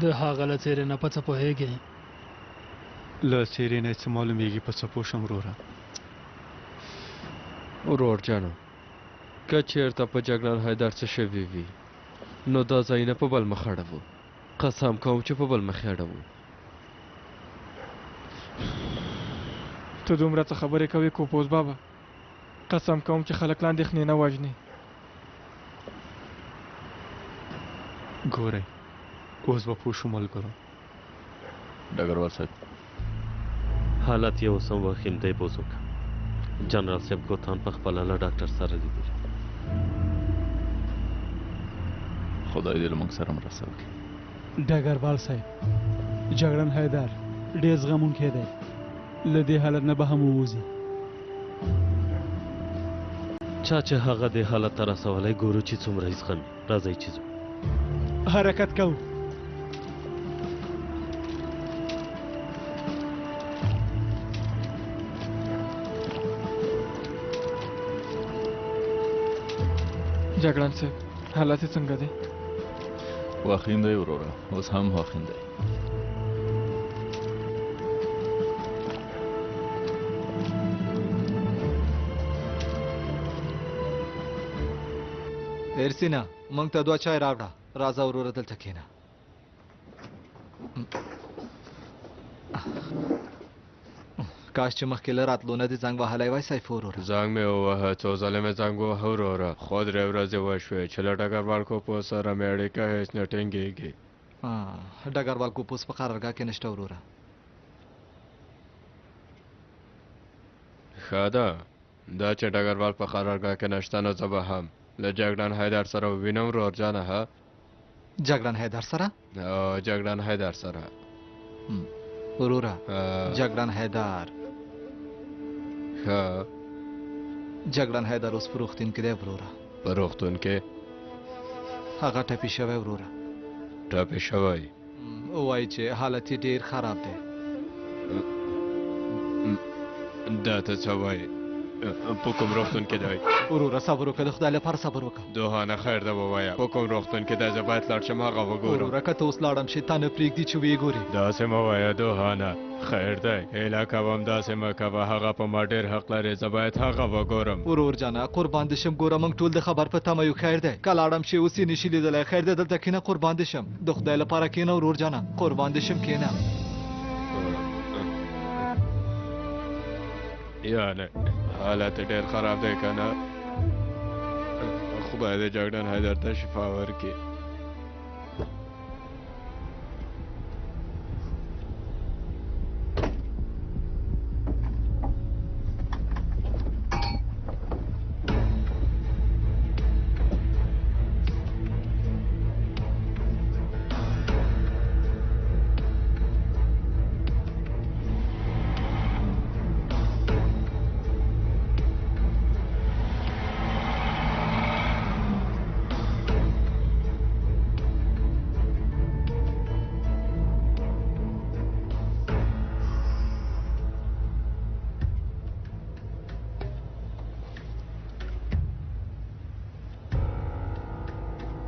د هغه له څېرې نه په څه پوهېږې؟ له څېرې نه یې څه معلومېږي په څه پوه شم وروره. ورور جانو که چېرته په جګړن حیدر څه شوي وي نو دا ځایونه په بل مخ اړوو. قسم کوم چې په بل مخ یې اړوو. ته دومره څه خبرې کوې کوپوز بابا؟ قسم کوم چې خلک لاندېښنې نه وژني. ګورئ اوس به پوه شو ملګرو. ډګروال صاحب حالت یې اوس هم وخیم دی بزرګ. جنرال صاحب ګوتان په خپله له ډاکټر سره لیدلي. خدای دې له موږ سره مرسته وکړي. ډګروال صاحب جګړن حیدر ډېر زغمونکی دی. له دې حالت نه به هم ووځي. چا چې هغه دې حالت ته رسولی ګورو چې څومره یې زغمي. راځئ چې ځو. حرکت کوو. جګړن صاحب حالت یې څنګه دی؟ واخین دی وروره، اوس هم واخین دی. ارسینا مونږ ته 2 چای راوړه. راځه وروره دلته کښېنه. کاش چې مخکې له راتلو نه دې زنګ وهلی وای سیف وروره. زنګ مې ووهه، څو ځله مې زنګ ووهه وروره، خو 3 ورځې وشوې چې له ډګروال کوپوز سره مې اړیکه هېڅ نه ټینګېږي. ډګروال کوپوز په قرارګاه کې نشته وروره. ښه ده دا چې ډګروال په قرارګاه کې نشته نو زه به هم له جګړن حیدر سره ووینم ورور جانه. ها جګړن حیدر سره؟ جګړن حیدر سره وروره. جګړن حیدر جګړن حیدر اوس په روغتون کې دی وروره. په روغتون کې؟ هغه ټپي شوی وروره. ټپي شوی؟ وایي چې حالت یې ډېر خراب دی. دا ته څه وایي؟ په کوم روغتون کې دی؟ وروره صبر وکړه، د خدای لپاره صبر وکړه. دوهانه خیر ده ووایه په کوم روغتون کې دی؟ زه باید لاړ شم هغه وګورم. وروره که ته اوس لاړم شې تا نه پرېږدي چې ویې ګورې. داسې مه وایه دوهانه، خیر دی هیله کوم داسې مه کوه. هغه په ما ډېر حق لري، زه باید هغه وګورم. ورور جانه قربان دې شم. ګوره موږ ټول د خبر په تمه یو. خیر دی که لاړم شې اوس یې نشي لیدلی. خیر دی دلته کښېنه قربان دې شم. د خدای لپاره کښېنه ورور جانه، قربان دې شم کښېنه. یعنې حالت ډېر خراب دی که نه؟ خدای دې جګړن حیدر ته شفا ورکړي.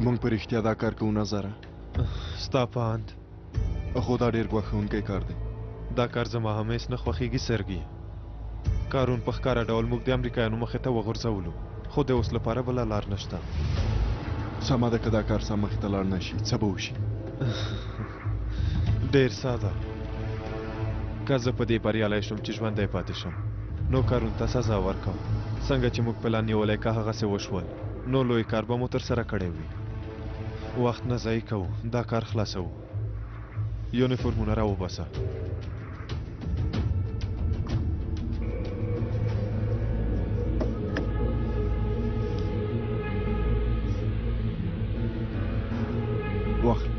مونږ په رښتیا دا کار کوو نظره؟ ستا په اند؟ خو دا ډېر ګواښونکی کار دی. دا کار زما هم هېڅ نه خوښېږي سرګي. کارون په ښکاره ډول موږ د امریکایانو مخې ته وغورځولو، خو د اوس لپاره بله لار نشته. سمه ده که دا کار سم مخې ته لاړ نه شي څه به وشي؟ ډېر ساده. که زه په دې بریالی شم چې ژوندی پاتې شم نو کارون ته سزا ورکوم. څنګه چې موږ پلان نیولی که هغسې وشول نو لوی کار به مو ترسره کړی وي. وخت نه ضایع کوو، دا کار خلاصوو. یونیفورمونه راوباسه. واخله.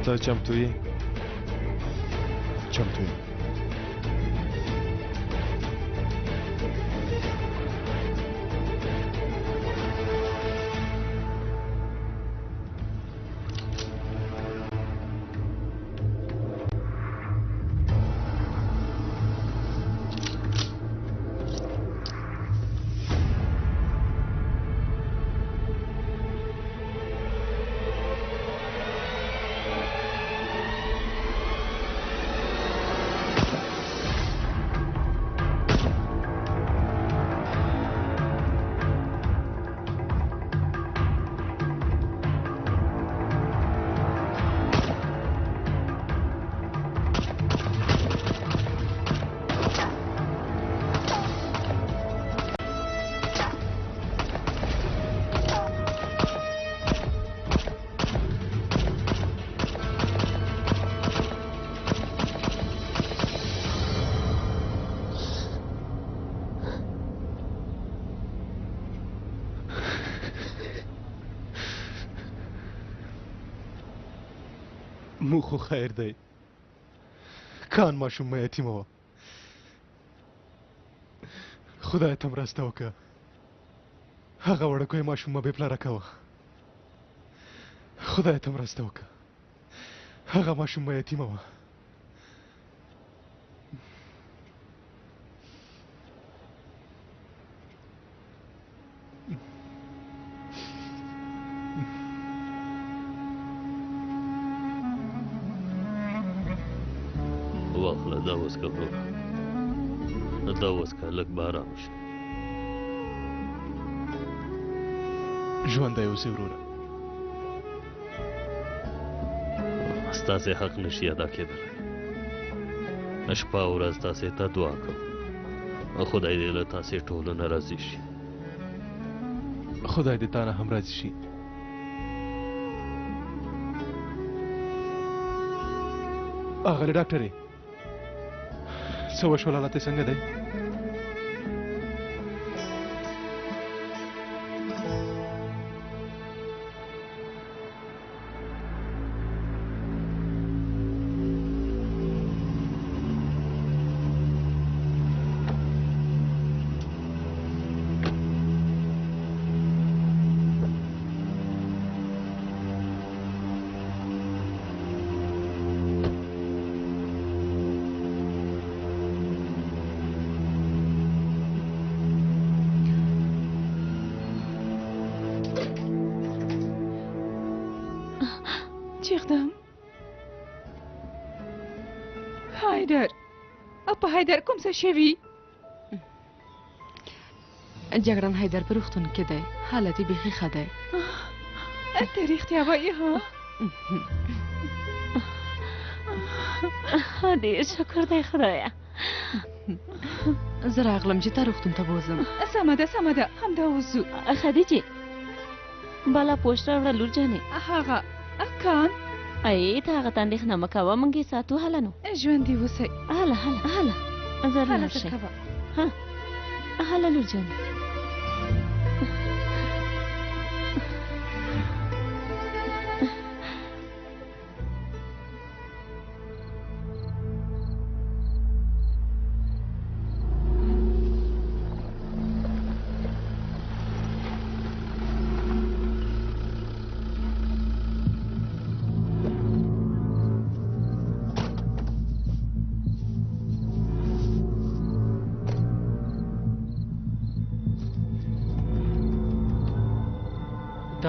ته چمتو یې؟ چمتو یم. مو خو خیر دی کان ماشوم مې یتیمه وه خدای ته مرسته وکړه هغه وړوکی ماشوم مه بې پلاره کوه خدای ته مرسته وکړه هغه ماشوم مې یتیمه وه واخله دا وسکه وروره دا وسکه لږ به ارام شي ژوندی اوسې وروره ستاسې حق نشي ادا کېدلی شپه او ورځ تاسې ته دعا کوم خدای دې له تاسې ټولو نه راضي شي خدای دې تا نه هم راضي شي اغلې ډاکټرې څه وشول حالت یې څنګه دی حیدر کوم څه شوي جګړن حیدر په روغتون کې دی حالت یې بیخي ښه دی ته رښتیا وایې ها ډېر شکر دی خدایه زه راغلم چې تا روغتون ته بوځم سمه ده همدا وځو خدیجې بالا پوسټ راوړه لور جانې هغه کان ای ته هغه ته اندېښنه مه کوه موږ یې ساتو هله نو ژوندي اوسئ هله زر لاړ شئ هله لور جانې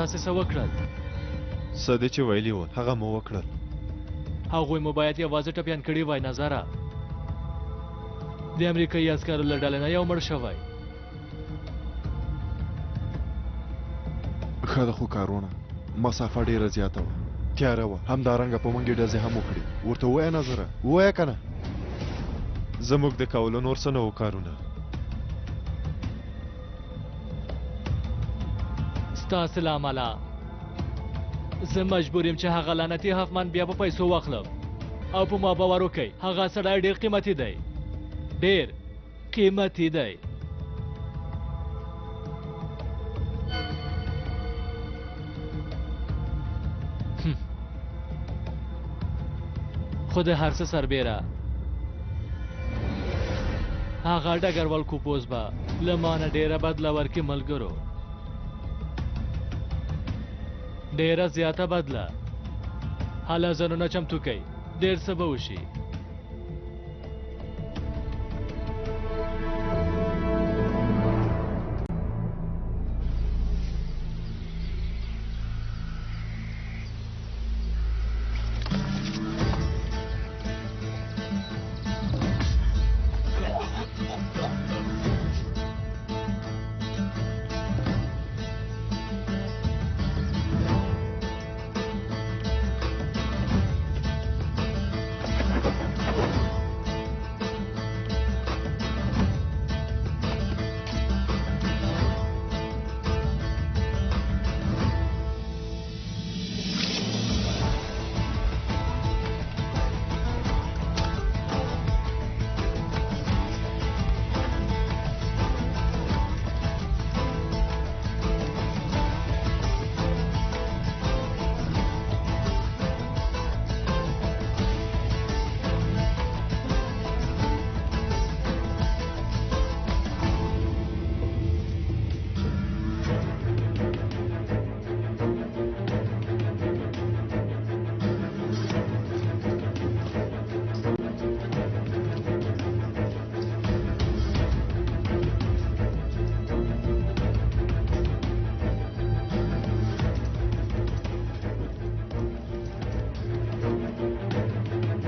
تاسې څه وکړل څه دې چې ویلي وو هغه مو وکړل هغوی مو باید یوازې ټپیان کړي وای نظره د امریکایي عسکرو له ډلې نه یو مړ شوی ښه ده خو کارونه مسافه ډېره زیاته وه تیاره وه همدارنګه په موږ یې ډزې هم وکړې ورته ووایه نظره ووایه که نه زموږ د کولو نور څه نه وو کارونه ستاسې له امله زه مجبور یم چې هغه لعنتي هفمن بیا په پیسو واخلم او په ما باور وکئ هغه سړی ډېر قیمتي دی ډېر قیمتي دی خو د هر څه سربیره هغه ډګروال کوپوز به له مانه ډېره بدله ورکړي ملګرو، ډېره زیاته بدله. هله ځانونه چمتو کوئ، ډېر څه به وشي.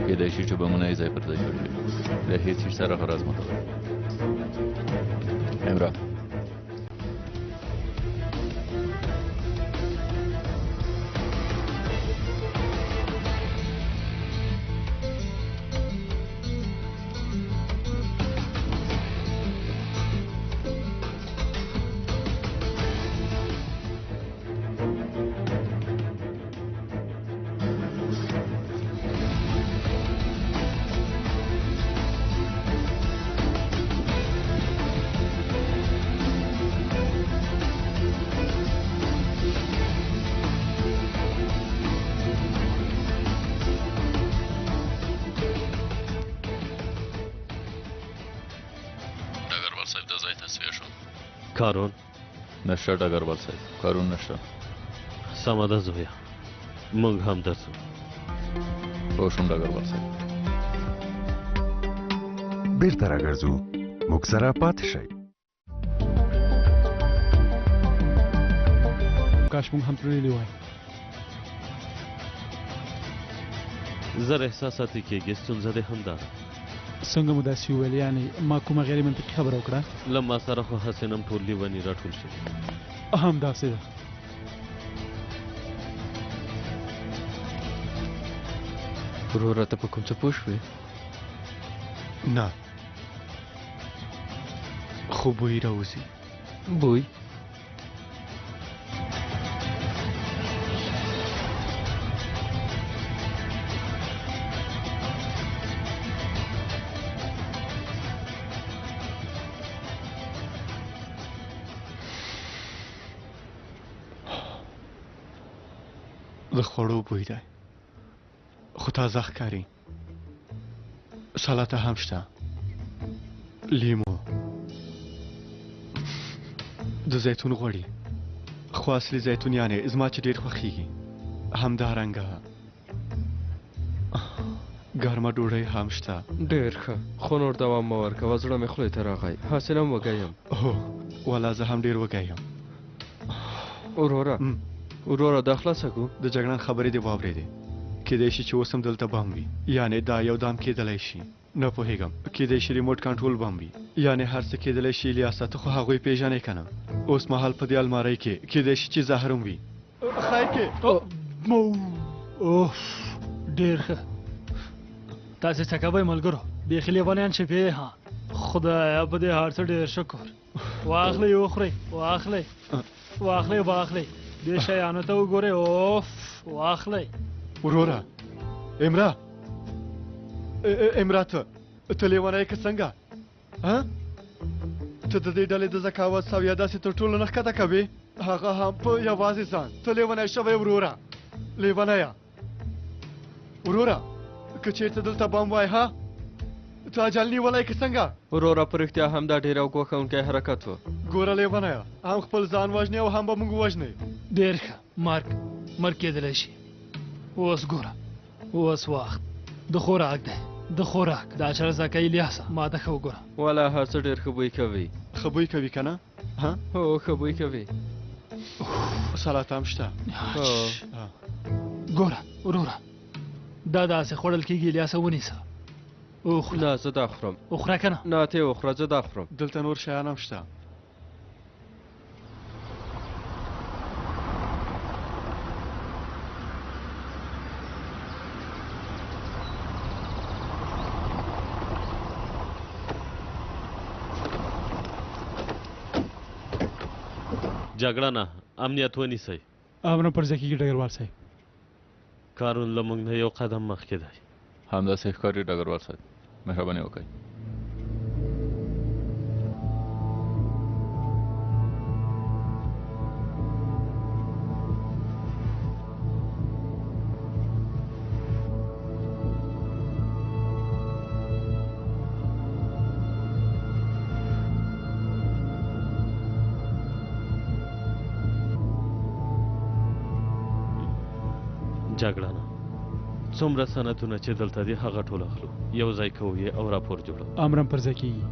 کېدای شي چې بمونه یې ځای پر ځای کړي وي. له هېڅ هیڅ سره غرض مه کوئ. امرا کارون نشته ډګروال صاحب، کارون نشته. سمه ده زویه، موږ هم درځو. پوه شوم ډګروال صاحب. بیرته راګرځو، موږ سره پاتې شئ. کاش موږ هم تللی وای. زر احساساتي کېږي، ستونزه دې همدا ده. څنګه مو داسې وویل؟ یعنې ما کومه غیر منطقي خبره وکړه؟ له ما سره خو هسې نم ټول لیوني راټول شوي. همداسې ده. وروره ته په کوم څه پوه شوې؟ نه، خو بوی راوځي. بوی؟ د خوړو بوی دی، خو تازه ښکاري. سلاته هم شته، لیمو، د زیتون غوړي، خو اصلي زیتون یعنې زما چې ډېر خوښېږي. همدارنګه ګرمه ډوډۍ هم شته. ډېر ښه، خو نور دوام مه ورکوه، زړه مې خولې ته راغی. هسې هم وږی یم. هو والله زه هم ډېر وږی یم. وروره دا خلاصه کړو. د جګړن خبرې دې واورېدې. کېدای شي چې اوس هم دلته بم وي، یعنې دا یو دام کېدلی شي. نه پوهېږم، کېدای شي ریموټ کنټرول بم وي، یعنې هر څه کېدلی شي. الیاسه ته خو هغوی پېژنې که نه؟ اوس مهال په دې المارۍ کې کېدای شي چې زهر هم وي. خیر کې اوف، ډېر ښه. تاسې څه کوئ ملګرو؟ بیخي لیونیان شوي. ها خدایه، په دې هر څه ډېر شکر. واخلئ وخورئ، واخلئ واخلئ، دې شیانو ته وګورئ. اوف، واخلئ. وروره امرا ته لیونی که څنګه؟ ته د دې ډلې د ذکاوت سویه داسې تر ټولو نه ښکته کوې، هغه هم په یوازې ځان. ته لیونی شوی وروره، لیونیه. وروره که چېرته دلته بم وای ها ته اجل نیولی که څنګه وروره په رښتیا هم دا ډېر ګوښونکی حرکت و ګوره لیونیه هم خپل ځان وژنې او هم به موږ وژنې ډېر ښه مرګ کېدلی شي اوس ګوره اوس وخت د خوراک دی د خوراک دا چرزکه الیاسه ما ته ښه وګوره والا هر څه ډېر ښه بوی کوي ښه بوی کوي که نه هو ښه بوی کوي سلاته هم شته ګوره وروره دا داسې خوړل کېږي الیاسه ونیسه نه زه دا خورم وخوره که نه نه ته یې وخوره زه دا خورم دلته نور شیان هم شته جګړه نه امنیت ونیسئ امر پر ځای کېږي ډګروال صاحب کارون له موږ نه یو قدم مخکې دی همداسې ښکاري ډګروال صاحب مهرباني وکړئ جګړه نه څومره سندونه چې دلته دي هغه ټول اخلو یو ځای کوو یې او راپور جوړو امرم پر ځای کېږي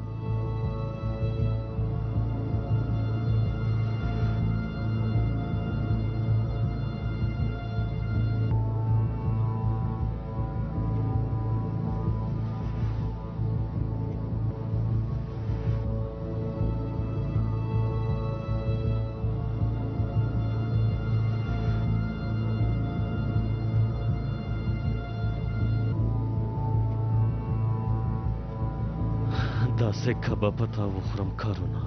داسې کبه پتا وخورم کارونه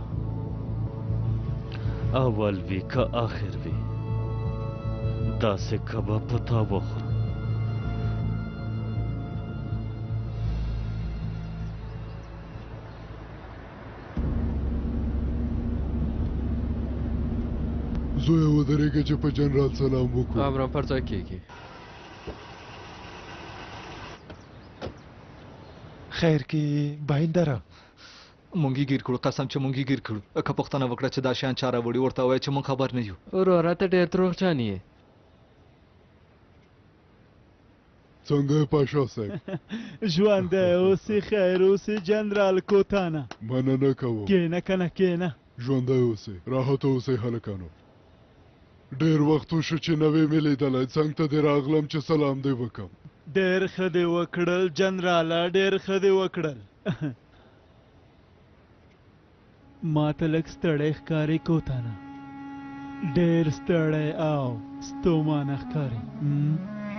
اول وي که آخر وي داسې کبه پتا وخورم زویه ودرېږه چې په جنرال سلام وکړو امرم پر ځای کېږي خیر کې بایندره مونږ یې ګیر کړو قسم چې مونږ یې ګیر کړو که پوښتنه وکړه چې دا شیان چا راوړي ورته ووایه چې مونږ خبر نه یو وروره ته ډېر دروغجن یې څنګه یې پاشا صاحب ژوندی اوسې خیر اوسې جنرال کوتانه مننه کوم کېنه که نه کېنه ژوندی اوسئ راحت اوسئ هلکانو ډېر وخت وشو چې نوې مې لیدلی څنګ ته دې راغلم چې سلام دې وکړم ډېر ښه دې وکړل جنراله ډېر ښه دې وکړل ما ته لږ ستړی ښکاري کوتانه ډېر ستړی او ستومانه ښکاري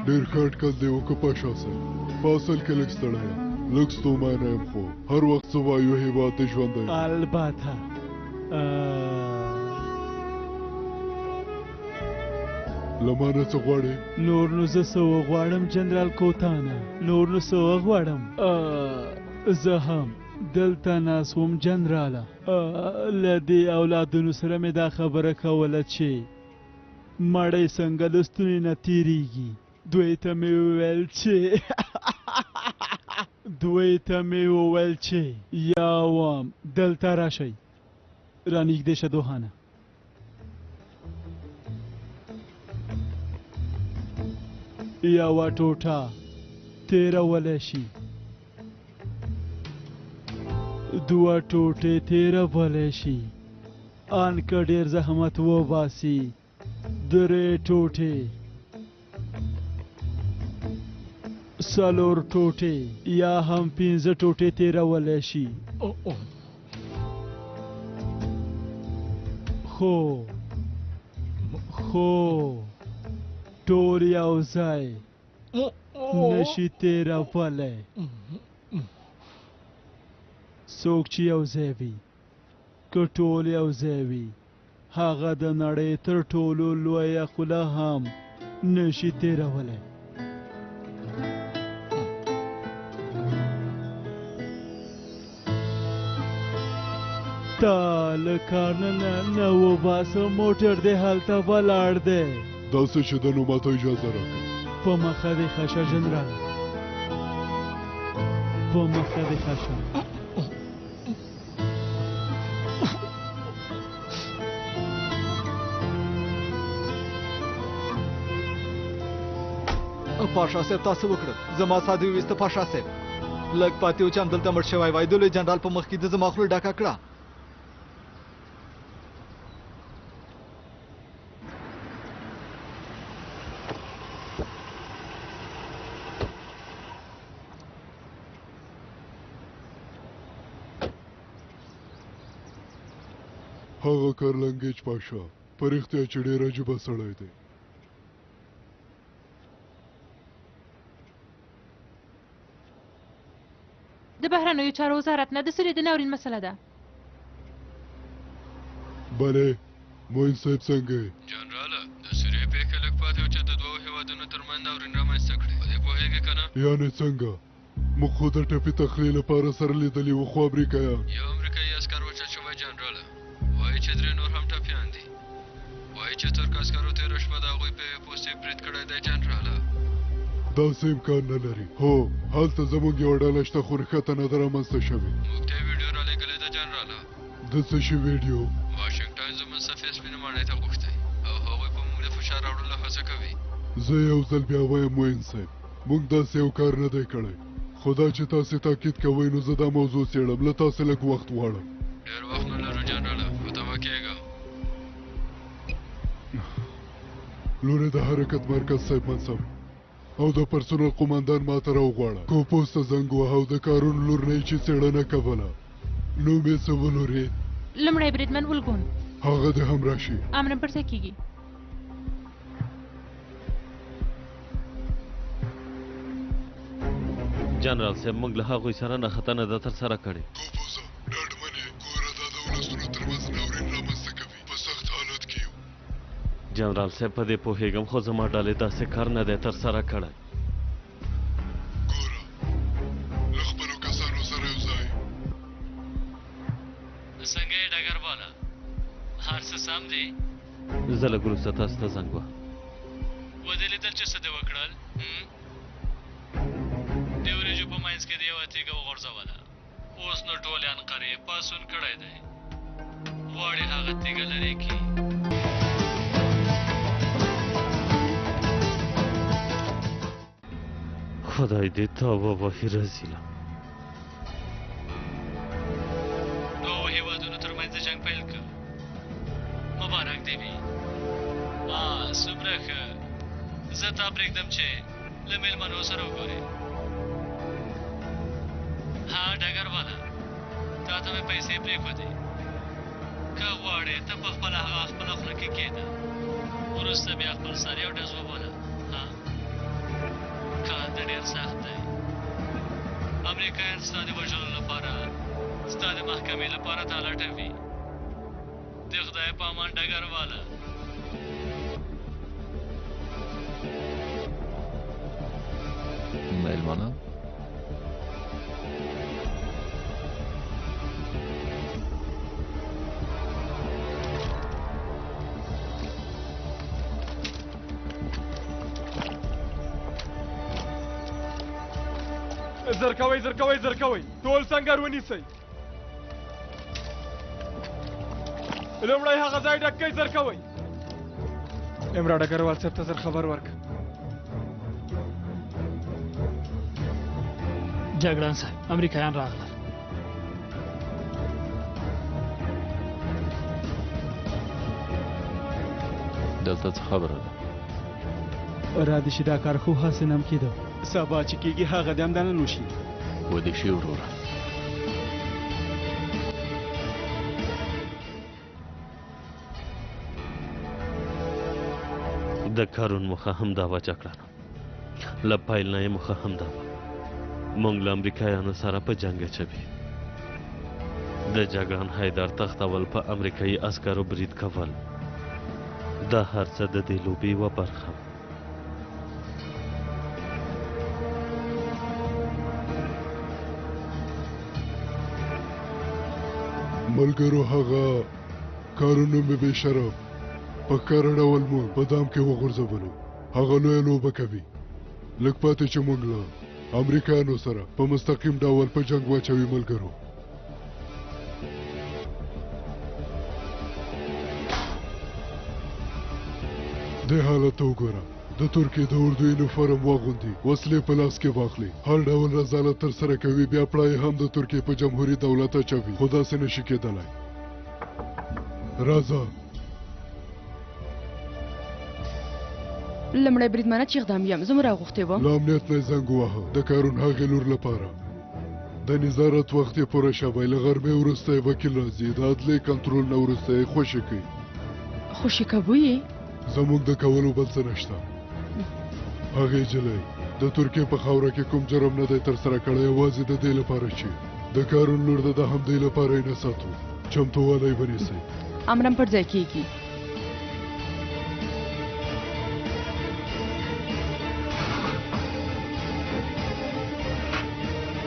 ډېر ښه اټکل دې وکړه پاشا صاحب په اصل کې لږ ستړی یم لږ ستومانه یم خو هر وخت څه وایو هېواد دې ژوندی البته له ما نه څه غواړې نور نو زه څه وغواړم جنرال کوتانه نور نو څه وغواړم زه هم دلته ناست وم جنراله له دې اولادونو سره مې دا خبره کوله چې مړی څنګه له ستوني نه تېرېږي دوی ته مې وویل چې یا وام دلته راشئ رانږدې شه دوهانه یوه ټوټه تېرولی شي دوه ټوټې تېرولی شي ان که ډېر زحمت وباسي درې ټوټې څلور ټوټې یا هم پنځه ټوټې تېرولی شي خو ټول یو ځای نشي تېرولی څوک چې یو ځای وي که ټول یو ځای وي هغه د نړۍ تر ټولو لویه خوله هم نشي تېرولی تا له کار نه وباسه موټر دې هلته ولاړ دی داسې چې ده نو ماته اجازه راکړه په مخه دې ښه شه جنرال په مخه دې ښه شه. پاشا صاحب تاسو وکړه زما ساده ویسته پاشا صاحب لږ پاتې و چې همدلته مړ شوی وای د لوی جنرال په مخ کې د زما خوله ډاکه کړه. هغه کارلنګیج پاشا په رښتیا چې ډېر عجیبه سړی دی. د بهرنیو چارو وزارت نه د سوریې د ناورین مسله ده. بله موین صاحب څنګه یې؟ جنراله د سوریې پېښه لږ پاتې وه چې د دوو هېوادونو ترمنځ ناورین رامنځته کړې. په دې پوهېږې که نه؟ یعنې څنګه؟ موږ خو د ټپي تخلیې لپاره سره لیدلي وو خو امریکایان یو امریکایي عسکر وچل شوی جنراله وایي چې 3 نور هم ټپیان دي. وایي چې ترک عسکرو تېره شپه د هغوی په پوستې برید کړی دی جنراله. داسې امکان نه لري. هو هلته زموږ یوه ډله شته خو رښتیا نه ده رامنځته شوې. موږ ته یې ویډیو رالیږلې ده جنراله. د څه شي ویډیو؟ واشنګټن زموږ سفیر سپینې ماڼۍ ته غوښتی او هغوی په موږ د فشار راوړلو هڅه کوي. زه یو ځل بیا وایم موین صاحب موږ داسې یو کار نه دی کړی. خو دا چې تاسې تاکید کوئ نو زه دا موضوع څېړم له تاسې لږ وخت غواړم. ډېر وخت نه لرو جنراله په تمه کېږه. لورې د حرکت مرکز صاحب منصب او د پرسونل قماندان ما ته راوغواړه. کوپوس ته زنګ ووهه او د کارون لور نه یې چې څېړنه کوله. نوم یې څه و لورې؟ لومړی بریدمن ولګون. هغه دې هم راشي. امر پرته کېږي. جنرال صاحب موږ له هغوی سره نښته نه ده ترسره کړې. کوپوزه ډاډمن یې ګوره دا د ولسونو ترمنځ ناورین رامنځته کوي. په سخت حالت کې یو. جنرال صاحب په دې پوهېږم خو زما ډلې داسې کار نه دی ترسره کړی. ګوره له خپلو کسانو سره یو ځای. څنګه یې ډګرواله؟ هر څه سم دي؟ زه لږ وروسته تاسو ته زنګ وهم. ودې لیدل چې څه دې وکړل؟ د وریجو په منځ کې د یوه تیږه وغورځوله. اوس نو ټول عنقرې پاڅون کړی دی. غواړي هغه تیږه لرې کړي. خدای دې تا ووهي رزیله. دوو هېوادونو ترمنځ جنګ پیل کړ. مبارک دې وي. څومره ښه. زه تا پرېږدم چې له مېلمنو سره وګورې. ها ډګرواله تا ته مې پیسې پرېښودې. که غواړې ته په خپله هغه خپله خوله کې کښېږده. وروسته بیا خپل سر یو ډز وبوله. کار د ډېر سخت دی. امریکایان ستا د وژلو لپاره ستا د محکمې لپاره تا لټوي. د خدای په امان ډګرواله. میلمانه زر کوئ زر کوئ زر کوئ ټول سنګر ونیسئ. لومړی هغه ځای ډک کئ زر کوئ. امرا ډګروال صاحب ته زر خبر ورکړه. جګړن صاحب امریکایان راغلل. دلته څه خبره ده؟ را دې شي دا کار خو هسې نه م کېده. سبا چې کېږي هغه دې همدا نن وشي. ودې شي وروره. د کارون موخه هم دا وه جګړه. له پیل نه یې موخه هم دا وه موږ له امریکایانو سره په جنګ اچوي. د جګړن حیدر تختول په امریکایي عسکرو برید کول. دا هر څه د دې لوبې یوه برخه وه. ملګرو هغه کارونه مې بې شرف په ښکاره ډول مو په دام کې وغورځولو. هغه لویه لوبه کوي. لږ پاتې چې موږ له امریکایانو سره په مستقیم ډول په جنگ واچوي ملګرو. دې حالت ته وګوره. د ترکیې د اردو یونیفورم واغوندي، وسلې په لاس کې واخلي، هر ډول رذالت ترسره کوي، بیا پړای هم د ترکیې په جمهوري دولت اچوي. خو داسې نشي کېدلی. راځه. لمړی بریدمنه چې اقدام یم زه مو راغوښتې وم. له امنیت نه یې زنګ وواهه د کارون هغې لور لپاره. د نظارت وخت یې پوره شوی. له غرمې وروسته یې وکیل راځي. د عدلي کنټرول نه وروسته یې خوشي کوي. خوشي کوو یې؟ زموږ د کولو بل څه نشته. هغې جلۍ د ترکیې په خاوره کې کوم جرم نه دی ترسره کړی، یوازې د دې لپاره چې د کارون لور د همدې لپاره یې نه ساتو. چمتووالی ونیسئ. امرم پر ځای کېږي.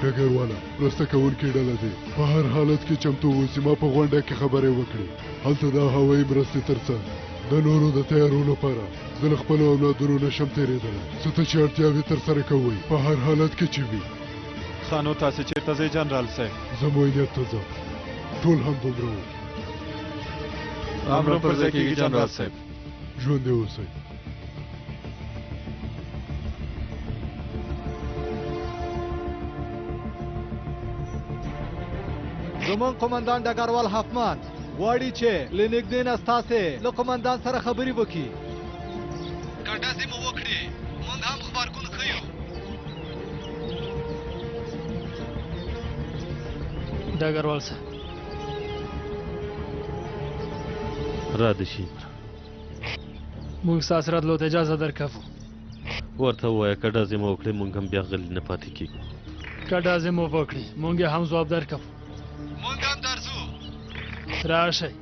ډګرواله مرسته کوونکې ډله دی، په هر حالت کې چمتو اوسي. ما په غونډه کې خبرې وکړې. هلته د هوایي مرستې ترڅنګ د نورو د تیارو لپاره زه له خپلو اولادونو نشم تېرېدلی. څه ته چې اړتیا وي ترسره کوئ، په هر حالت کې چې وي. ښه نو تاسې چېرته ځئ جنرال صاحب؟ زه معاینات ته ځم. ټول هم دومره وو. امر پر ځای کېږي جنرال صاحب. ژوندي اوسئ. زمونږ قومندان ډګروال هفمن غواړي چې له نږدې نه ستاسې له قومندان سره خبرې وکړي. که ډزې مو وکړي موږ هم غبرګون ښیو. ډګروال صاحب را دې شي. موږ ستاسې راتلو ته اجازه درکوو. ورته ووایه که ډزې مو وکړې موږ هم بیا غلي نه پاتې کېږو. که ډزې مو وکړي موږ یې هم ځواب درکوو. موږ هم درځو. راشئ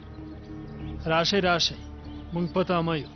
راشئ راشئ، موږ په تمه یو.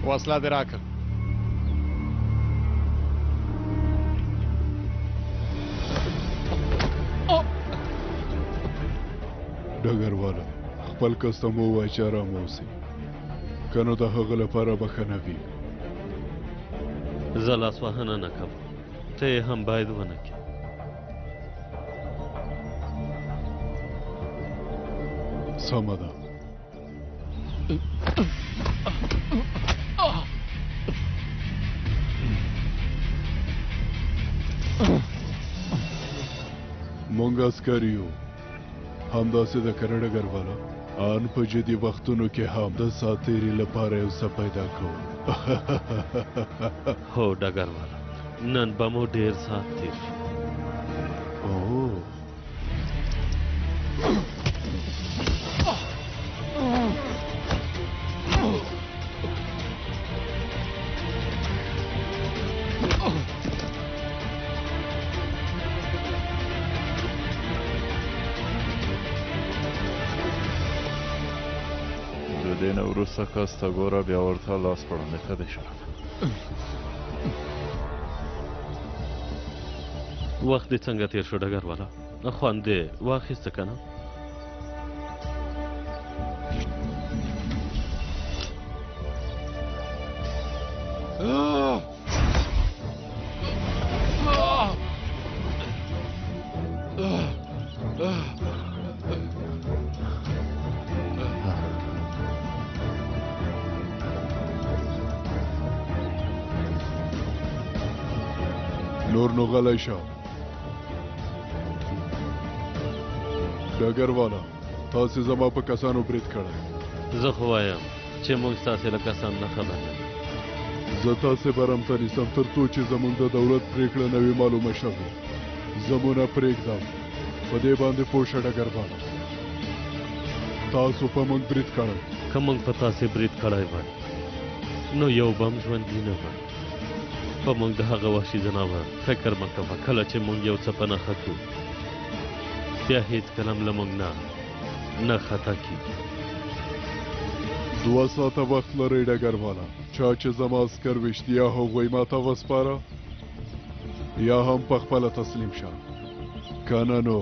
وسله دې راکړه. ډګرواله خپل کس ته مو ووایه چې ارام اوسئ، که نو د هغه لپاره بښنه وي. زه لاسوهنه نه کوم، ته یې هم باید ونه کړې. سمه ده. مونږ عسکر یو، همداسې د کنه ډګرواله ان په جدي وختونو کې هم د سات تېري لپاره یو څه پیدا کوو. هو ډګرواله نن به مو ډېر سات تېر شي. دې نه وروسته کس ته ګوره بیا ورته لاس پړنې ښه دی شرف. وخت دې څنګه تېر شو ډګرواله؟ خوند دې واخیسته که نه؟ نور نو غلی شه. ډګرواله تاسې زما په کسانو برید کړی. زه خو وایم چې موږ ستاسې له کسان نه خبر یم. زه تاسې برمته نیسم تر څو چې زموږ د دولت پرېکړه نه وي معلومه شوې. زمونه پرېږدم په دې باندې پوه شه ډګرواله. تاسو په موږ برید کړی. که موږ په تاسې برید کړی وای نو یو بم ژوندي نه وای. په موږ د هغه وحشي ځناور فکر مه کوه. کله چې موږ یو څه په نښه کړو بیا هېڅکله هم له موږ نه خطا کېږي. 2 ساعته وخت لرئ ډګرواله. چا چې زما عسکر ویشت یا هغوی ما ته وسپاره یا هم په خپله تسلیم شه. که نه نو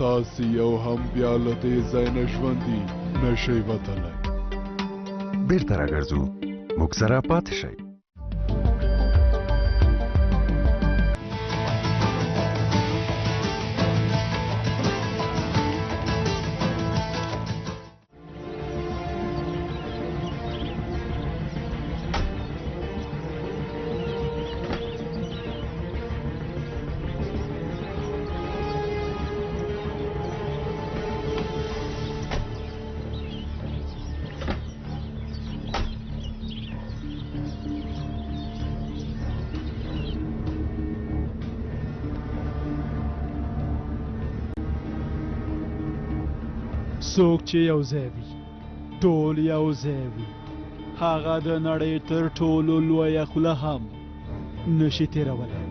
تاسې یو هم بیا له دې ځای نه ژوندي نشئ وتلی. بیرته راګرځو، موږ سره پاتې شئ. څوک چې یو ځای وي ټول یو ځای وي هغه د نړۍ تر ټولو لویه خوله هم نشي تېرولی.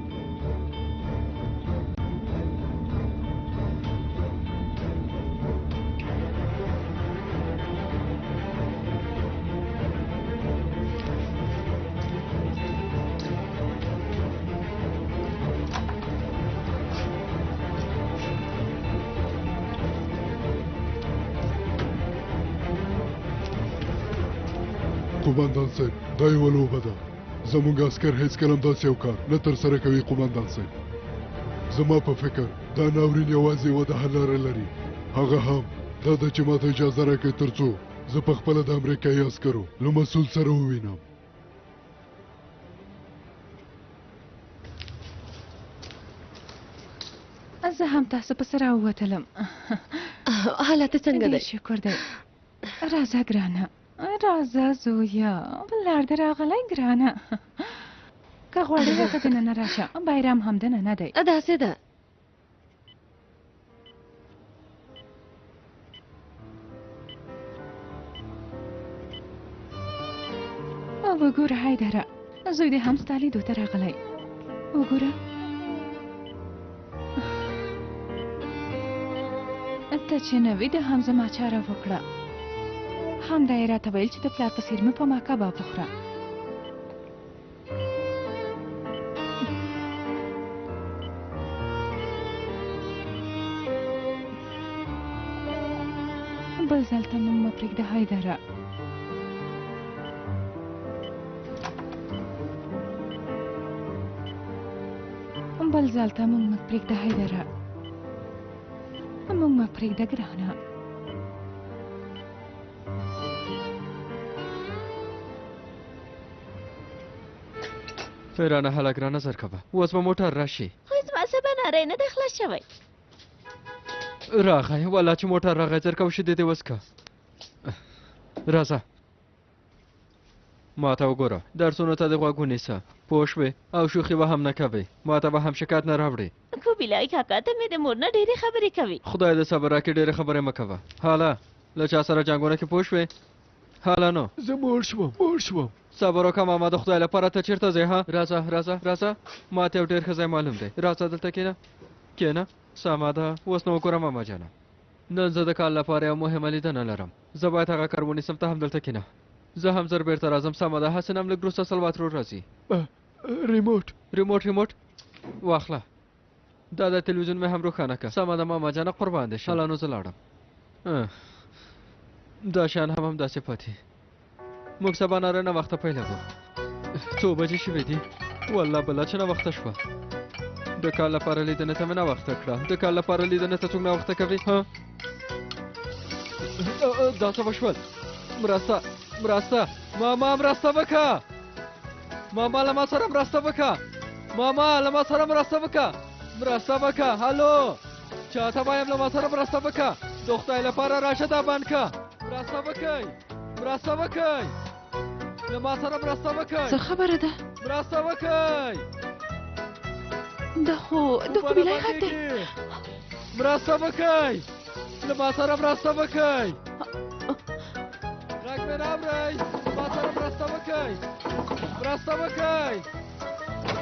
قومندان صاحب دا یوه لوبه ده. زموږ عسکر هېڅکله هم داسې یو کار نه ترسره کوي. قومندان صاحب زما په فکر دا ناورین یوازې یوه د حل لاره لري. هغه هم دا ده چې ماته اجازه راکړئ تر څو زه پخپله د امریکایي عسکرو له مسؤل سره ووینم. زه هم تاسو پسې راووتلم. حالت څنګه دی؟ شکر دی. راځه ګرانه، راځه زویا، بلار دې راغلی ګرانه. که غواړې هغه دننه راشه، بیرام هم دننه دی. داسې ده. وګوره حیدره، زوی دې هم ستا لیدو ته راغلی. وګوره ته چې نه وې د هم زما چاره وکړه. همدا یې راته ویل چې د پلار په څېر مې په ما کباب وخوره. بل ځل ته موږ مه پرېږده حیدره. بل ځل ته موږ مه پرېږده حیدره. موږ مه پرېږده ګرانه. فیرانه هلک را نظر کوه. اوس به موټر راشي. خو زما څه به نری نه دی خلاص شوی. راغی والله چې موټر راغی زر کوه شیدې دې وڅکه. راځه ما ته وګوره، درسونو ته دې غوږ ونیسه پوه شوې، او شوخي به هم نه کوې. ما ته به هم شکایت نه راوړې. خو بلای کاکا ته مې د مور نه ډېرې خبرې کوي. خدای دې صبر راکړي، ډېرې خبرې مه کوه. حاله له چا سره جنګونه کې پوه شوې؟ حاله نو زه موړ شوم. صبر وکړه ماما، د خدای لپاره ته چېرته ځې؟ ها راځه راځه راځه، ما ته یو ډېر ښه ځای معلوم دی. راځه دلته کښېنه کښېنه. سمه ده، اوس نو وګوره ماما جانه، نن زه د کال لپاره یو مهمه لیدنه لرم. زه باید هغه کار ونیسم، ته هم دلته کښېنه. زه هم زر بیرته راځم. سمه ده، هسې نه هم لږ وروسته سلوات ورور راځي. ریموټ واخله. دا د تلویزیون مې هم روښانه کړه. سمه ده ماما جانه، قربان دې شم. نو زه لاړم. دا شیان هم همداسې پاتې. موږ سبا ناره نه وخته پیلوو. څو بجې شوې دي؟ والله بله چې نه وخته شوه. د کال لپاره لیدنې ته مې نه وخته کړه. د کال لپاره لیدنې ته څوک نه وخته کوي؟ ها دا څه وشول؟ مرسته ماما، مرسته وکړه. ماما له ما سره مرسته وکړه. ماما له ما سره مرسته وکړه. هلو چاته وایم له ما سره مرسته وکړه. د خدای لپاره راشه دا بند که مرسته وکئ مرسته وکئ له ما سره مرسته وکئ څه خبره ده مرسته وکئ دا خو بیلای غږ دی مرسته وکئ له ما سره مرسته وکئ غږ مې نه اورئ له ما سره مرسته وکئ مرسته وکئ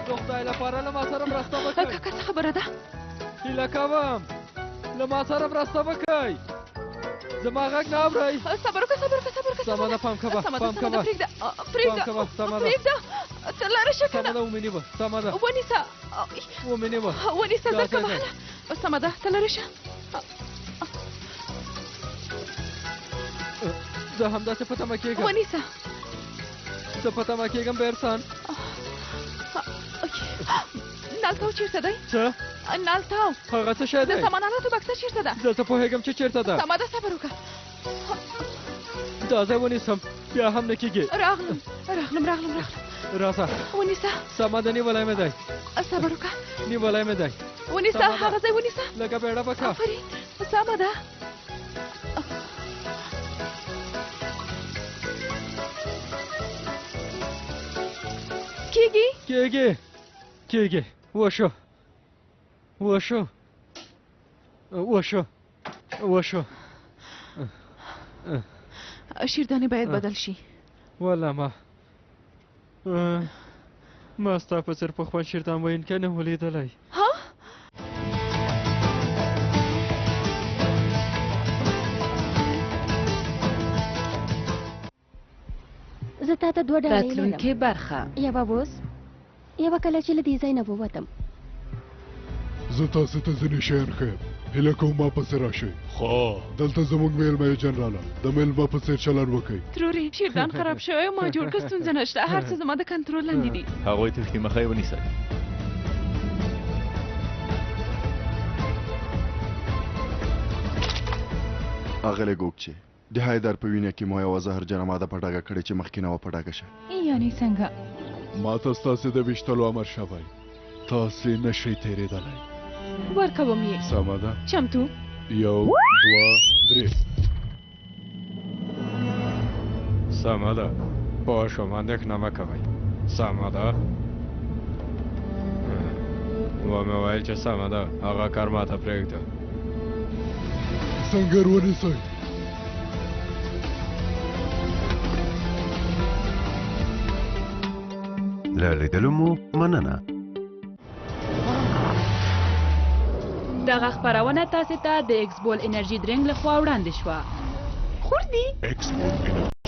د خدای لپاره له ما سره مرسته وکئ کاکا څه خبره ده هیله کوم له ما سره مرسته وکئ زما غږ نه اورئ صبر وکړه سمه ده پام کوه پام کوه پرېږده ته لاره شه سمه ده ومې سمه ده ونیسه ونیسه زه کومه سمه ده ته لاره شه زه همداسې په تمه کېږم ونیسه زه په تمه کېږم بیرسان نالتاو چیرته دی څه نالتاو هغه څه شی دی د سامانالاتو بکسه چیرته ده زه څه پوهېږم چې چیرته ده سمه ده صبر وکړه دا ځای ونیسم بیا هم نه کېږي راغلم راځه ونیسه سمه ده نیولی مې دی صبر وکړه نیولی مې دی ونیسه هغه ځای ونیسه لږه بیړه وکړه آفرین سمه ده کېږي وشو شیردانې باید بدل شي والله ما ستا په څېر پخوان شیردان ویونکی نه و لیدلی زه تا ته 2 ډالۍ راتلونکې برخه یوه اوس یوه کله چې له دې ځای نه ووتم زه تاسو ته ځینې شیان ښیم هیله کوم ما پسې راشئ خو دلته زموږ میلمه جنراله د میلمه په څېر چلند وکئ تروري شیردان خراب شوی او ما جوړ کړ ستونزه نشته هر څه زما د کنټرول لاندې دي هغوی تښتي مخه یې ونیسئ اغلی ګوګچې د حیدر په وینه کې مو یوه زهرجنه ماده په ډاګه کړې چې مخکې نه وه په ډاګه شه یعنې څنګه ما ته ستاسې د ویشتلو امر شوی تاسې نشئ تېرېدلی ورکوم یې سمه ده چمتو 1 2 3 سمه ده پوه شوم اندېښنه مه کوئ سمه ده ومې ویل چې سمه ده هغه کار ماته پرېږده سنګر ونیسئ له لیدلو مو مننه دغه خپرونه تاسو ته د ایکسبول انرژي درنګ لخوا وړاندې شوه. ایکسبول